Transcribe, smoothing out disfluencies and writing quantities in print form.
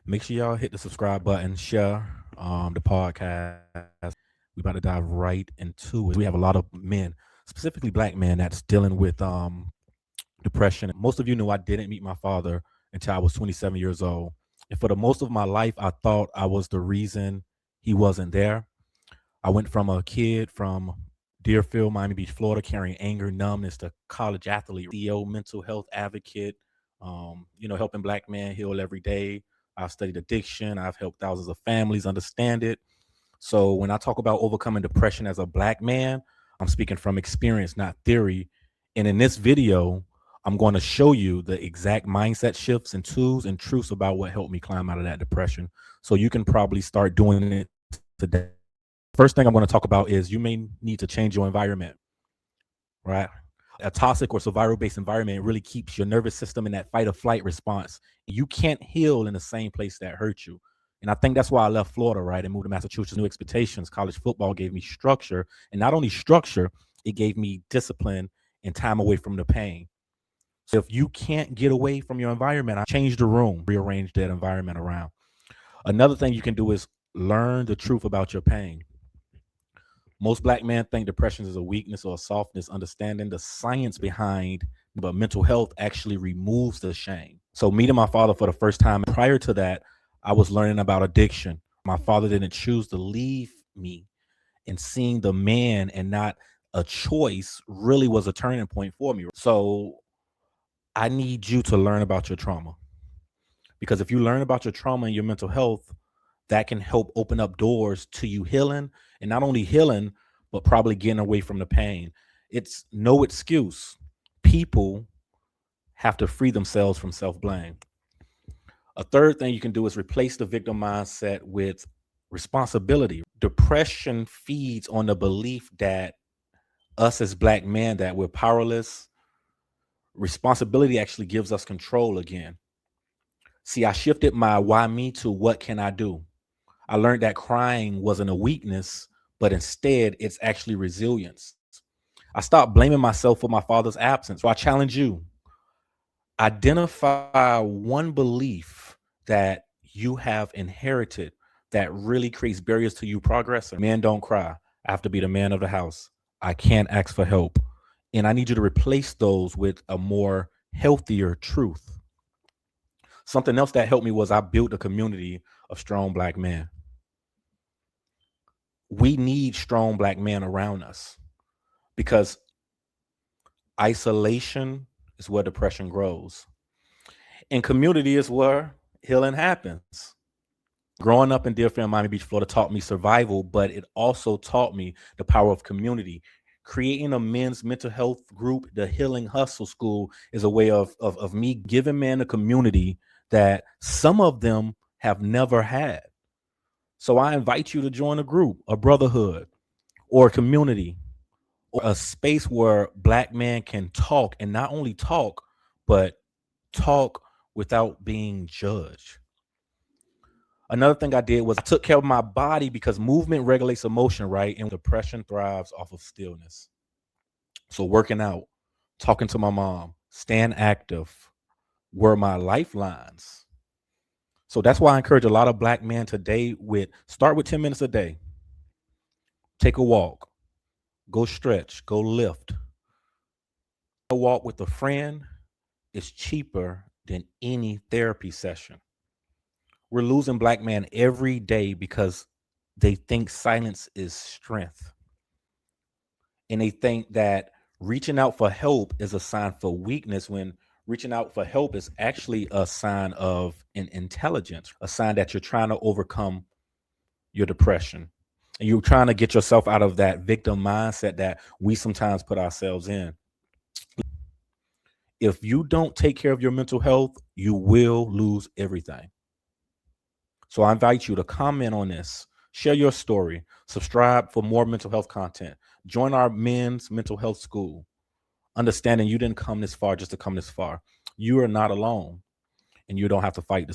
Make sure y'all hit the subscribe button, share the podcast. We about to dive right into it. We have a lot of men, specifically black men, that's dealing with depression. Most of you know I didn't meet my father until I was 27 years old. And for the most of my life, I thought I was the reason he wasn't there. I went from a kid from Deerfield, Miami Beach, Florida, carrying anger, numbness to college athlete, CEO, mental health advocate, helping black men heal every day. I've studied addiction. I've helped thousands of families understand it. So when I talk about overcoming depression as a black man, I'm speaking from experience, not theory. And in this video, I'm going to show you the exact mindset shifts and tools and truths about what helped me climb out of that depression. So you can probably start doing it today. First thing I'm going to talk about is you may need to change your environment, right? A toxic or survival-based environment really keeps your nervous system in that fight or flight response. You can't heal in the same place that hurt you. And I think that's why I left Florida, right, and moved to Massachusetts. New expectations. College football gave me structure, and not only structure, it gave me discipline and time away from the pain. So if you can't get away from your environment, I change the room, rearrange that environment around. Another thing you can do is learn the truth about your pain. Most black men think depression is a weakness or a softness. Understanding the science behind, but mental health actually removes the shame. So meeting my father for the first time, prior to that, I was learning about addiction. My father didn't choose to leave me, and seeing the man and not a choice really was a turning point for me. So I need you to learn about your trauma, because if you learn about your trauma and your mental health, that can help open up doors to you healing, and not only healing, but probably getting away from the pain. It's no excuse. People have to free themselves from self blame. A third thing you can do is replace the victim mindset with responsibility. Depression feeds on the belief that us as black men that we're powerless. Responsibility actually gives us control again. See, I shifted my why me to what can I do. I learned that crying wasn't a weakness, but instead it's actually resilience. I stopped blaming myself for my father's absence. So I challenge you, identify one belief that you have inherited that really creates barriers to you progressing. Men don't cry. I have to be the man of the house. I can't ask for help. And I need you to replace those with a more healthier truth. Something else that helped me was I built a community of strong black men. We need strong black men around us, because isolation is where depression grows, and community is where healing happens. Growing up in Deerfield, Miami Beach, Florida taught me survival, but it also taught me the power of community. Creating a men's mental health group, the Healing Hustle School, is a way of me giving men a community that some of them have never had. So I invite you to join a group, a brotherhood, or a community, or a space where black men can talk, and not only talk, but talk without being judged. Another thing I did was I took care of my body, because movement regulates emotion, right? And depression thrives off of stillness. So working out, talking to my mom, staying active were my lifelines. So that's why I encourage a lot of black men today with start with 10 minutes a day. Take a walk, go stretch, go lift. A walk with a friend is cheaper than any therapy session. We're losing black men every day because they think silence is strength. And they think that reaching out for help is a sign for weakness, when reaching out for help is actually a sign of an intelligence, a sign that you're trying to overcome your depression. And you're trying to get yourself out of that victim mindset that we sometimes put ourselves in. If you don't take care of your mental health, you will lose everything. So I invite you to comment on this, share your story, subscribe for more mental health content, join our men's mental health school, understanding you didn't come this far just to come this far. You are not alone, and you don't have to fight this